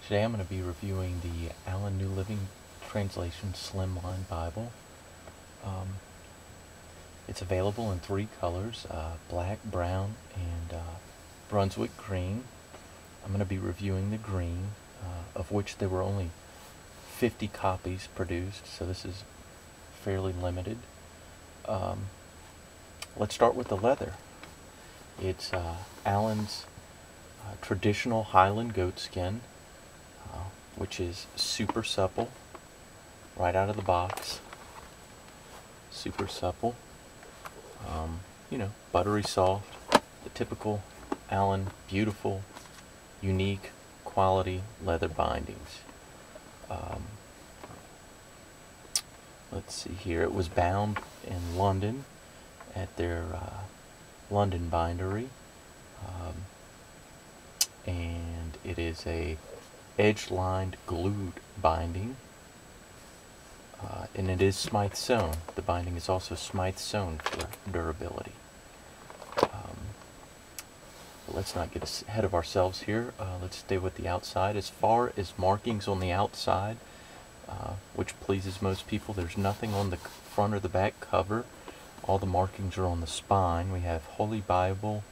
Today I'm going to be reviewing the Allan New Living Translation Slimline Bible. It's available in three colors, black, brown, and Brunswick green. I'm going to be reviewing the green, of which there were only 50 copies produced, so this is fairly limited. Let's start with the leather. It's Allan's traditional Highland goatskin, which is super supple right out of the box. Super supple. Buttery soft. The typical Allan, beautiful, unique, quality leather bindings. Let's see here. It was bound in London at their London bindery. And it is a edge-lined glued binding, and it is Smythe sewn. The binding is also Smythe sewn for durability. But let's not get ahead of ourselves here. Let's stay with the outside. As far as markings on the outside, which pleases most people, there's nothing on the front or the back cover. All the markings are on the spine. We have Holy Bible,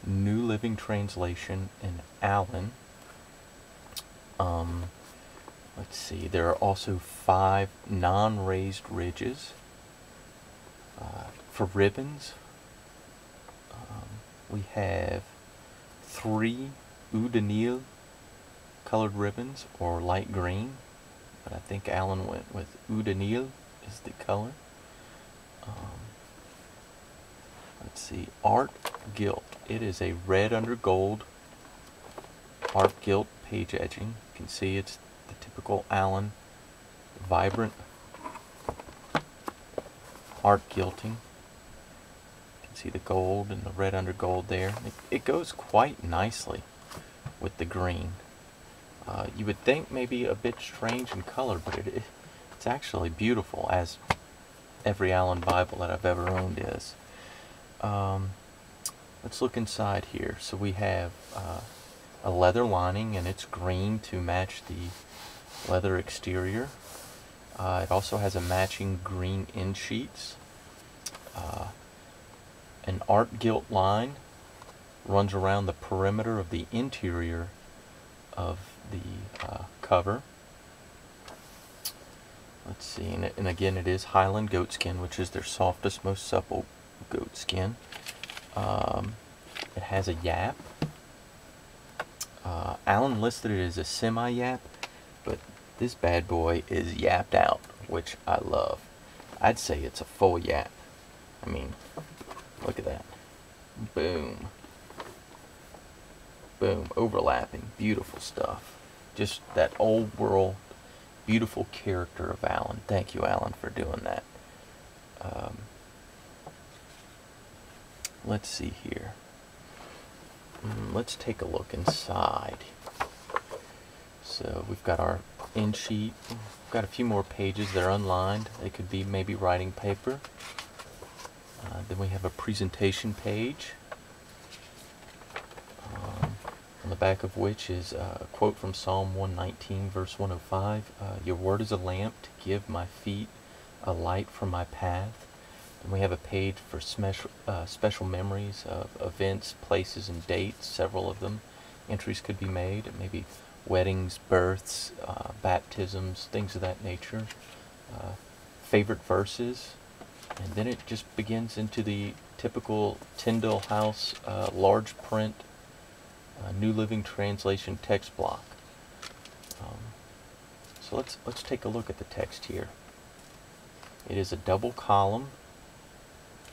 New Living Translation, and Allan. Let's see, there are also 5 non-raised ridges. For ribbons, we have 3 eau de Nil colored ribbons, or light green, but I think Allan went with eau de Nil is the color. Let's see, art gilt. It is a red under gold art gilt page edging. You can see it's the typical Allan vibrant art gilting. You can see the gold and the red under gold there. It goes quite nicely with the green. You would think maybe a bit strange in color, but it's actually beautiful, as every Allan Bible that I've ever owned is. Let's look inside here. So we have a leather lining, and it's green to match the leather exterior. It also has a matching green end sheets. An art gilt line runs around the perimeter of the interior of the cover. Let's see, and again, it is Highland goatskin, which is their softest, most supple goatskin. It has a yap. Allan listed it as a semi-yap, but this bad boy is yapped out, which I love. I'd say it's a full yap. I mean, look at that. Boom. Boom. Overlapping. Beautiful stuff. Just that old world, beautiful character of Allan. Thank you, Allan, for doing that. Let's see here. Let's take a look inside. So we've got our end sheet. We've got a few more pages. They're unlined. They could be maybe writing paper. Then we have a presentation page, on the back of which is a quote from Psalm 119, verse 105. Your word is a lamp to give my feet, a light for my path. And we have a page for special memories of events, places, and dates, several of them. Entries could be made, maybe weddings, births, baptisms, things of that nature. Favorite verses. And then it just begins into the typical Tyndale House large print New Living Translation text block. So let's take a look at the text here. It is a double column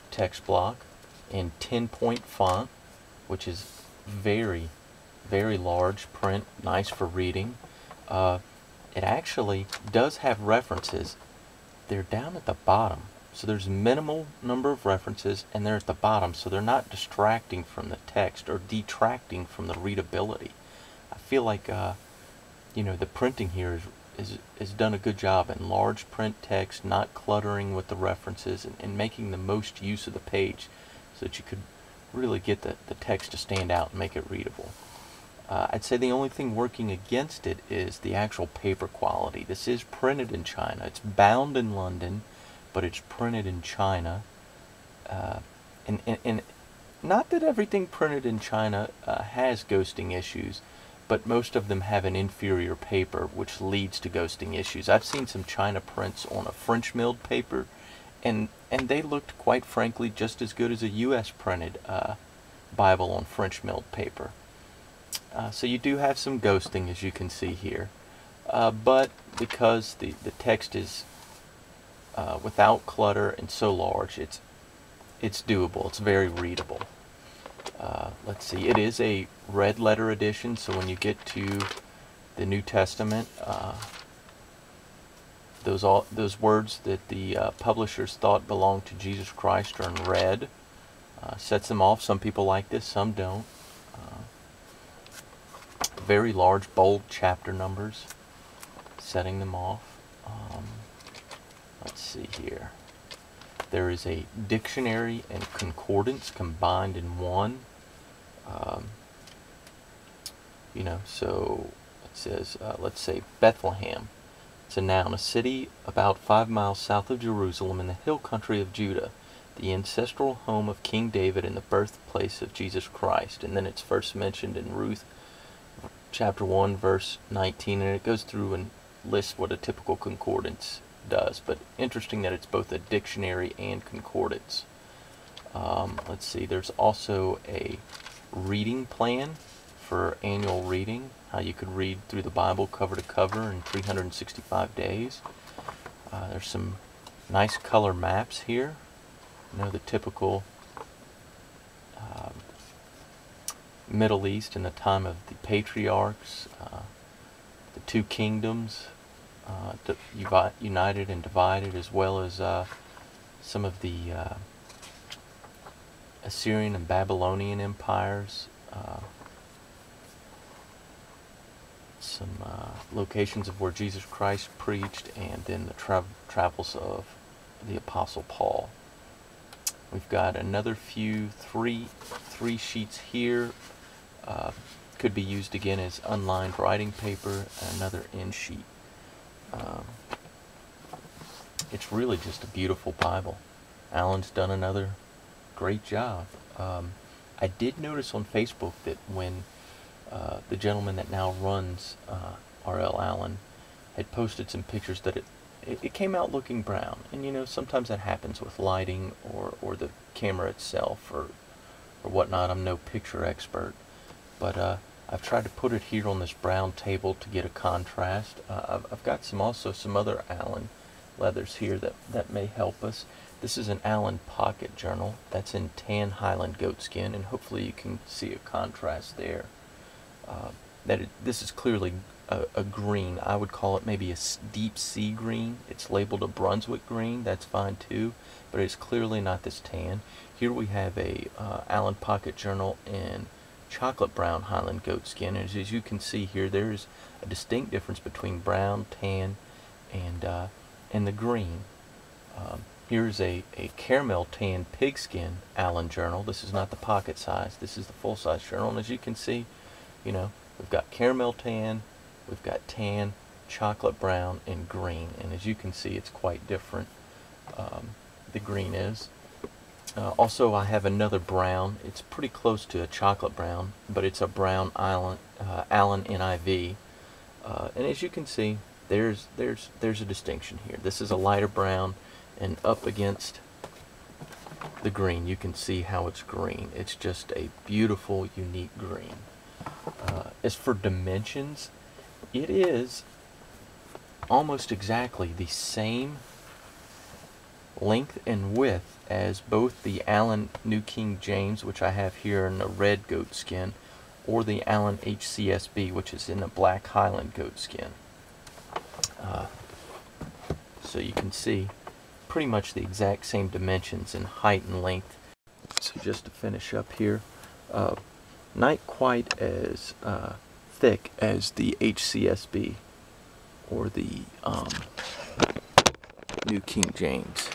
text block in 10-point font, which is very, very large print, nice for reading. It actually does have references. They're down at the bottom, so there's minimal number of references, and they're at the bottom, so they're not distracting from the text or detracting from the readability. I feel like the printing here is done a good job in large print text, not cluttering with the references, and making the most use of the page so that you could really get the text to stand out and make it readable. I'd say the only thing working against it is the actual paper quality. This is printed in China. It's bound in London, but it's printed in China. And not that everything printed in China has ghosting issues, but most of them have an inferior paper, which leads to ghosting issues. I've seen some China prints on a French milled paper, and they looked, quite frankly, just as good as a U.S. printed Bible on French milled paper. So you do have some ghosting, as you can see here, but because the text is without clutter and so large, it's doable. It's very readable. Let's see, it is a red letter edition, so when you get to the New Testament, those words that the publishers thought belonged to Jesus Christ are in red. Sets them off. Some people like this, some don't. Very large, bold chapter numbers, setting them off. Let's see here. There is a dictionary and concordance combined in one. So it says, let's say Bethlehem. It's a noun, a city about 5 miles south of Jerusalem in the hill country of Judah, the ancestral home of King David and the birthplace of Jesus Christ. And then it's first mentioned in Ruth chapter 1 verse 19, and it goes through and lists what a typical concordance does. But interesting that it's both a dictionary and concordance. Let's see, there's also a reading plan for annual reading, how you could read through the Bible cover to cover in 365 days. There's some nice color maps here. The typical Middle East in the time of the patriarchs, the two kingdoms, united and divided, as well as some of the Assyrian and Babylonian empires, some locations of where Jesus Christ preached, and then the travels of the Apostle Paul. We've got another three sheets here. Could be used again as unlined writing paper, and another end sheet. It's really just a beautiful Bible. Allan's done another great job. I did notice on Facebook that when the gentleman that now runs R.L. Allan had posted some pictures, that it came out looking brown. And sometimes that happens with lighting or the camera itself or whatnot. I'm no picture expert, but I've tried to put it here on this brown table to get a contrast. I've got some other Allan leathers here that may help us. This is an Allan pocket journal that's in tan Highland goatskin, and hopefully you can see a contrast there. This is clearly a green. I would call it maybe a deep sea green. It's labeled a Brunswick green. That's fine too, but it's clearly not this tan. Here we have a Allan pocket journal in chocolate brown Highland goatskin. And as you can see here, there is a distinct difference between brown, tan, and the green. Here's a caramel tan pigskin Allan journal. This is not the pocket size. This is the full size journal. And as you can see, we've got caramel tan, we've got tan, chocolate brown, and green. And as you can see, it's quite different. The green is. Also, I have another brown. It's pretty close to a chocolate brown, but it's a brown Allan NIV. And as you can see, there's a distinction here. This is a lighter brown, and up against the green, you can see how it's green. It's just a beautiful, unique green. As for dimensions, it is almost exactly the same length and width as both the Allan New King James, which I have here in the red goatskin, or the Allan HCSB, which is in the black Highland goatskin. So you can see pretty much the exact same dimensions in height and length. So just to finish up here, not quite as thick as the HCSB or the New King James.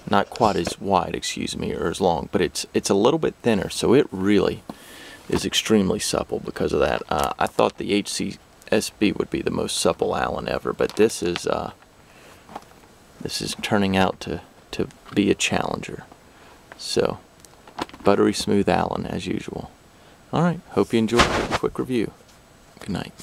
Not quite as wide, excuse me, or as long, but it's a little bit thinner, so it really is extremely supple because of that. I thought the HCSB would be the most supple Allan ever, but this is turning out to be a challenger. So, buttery smooth Allan as usual. Alright, hope you enjoyed the quick review. Good night.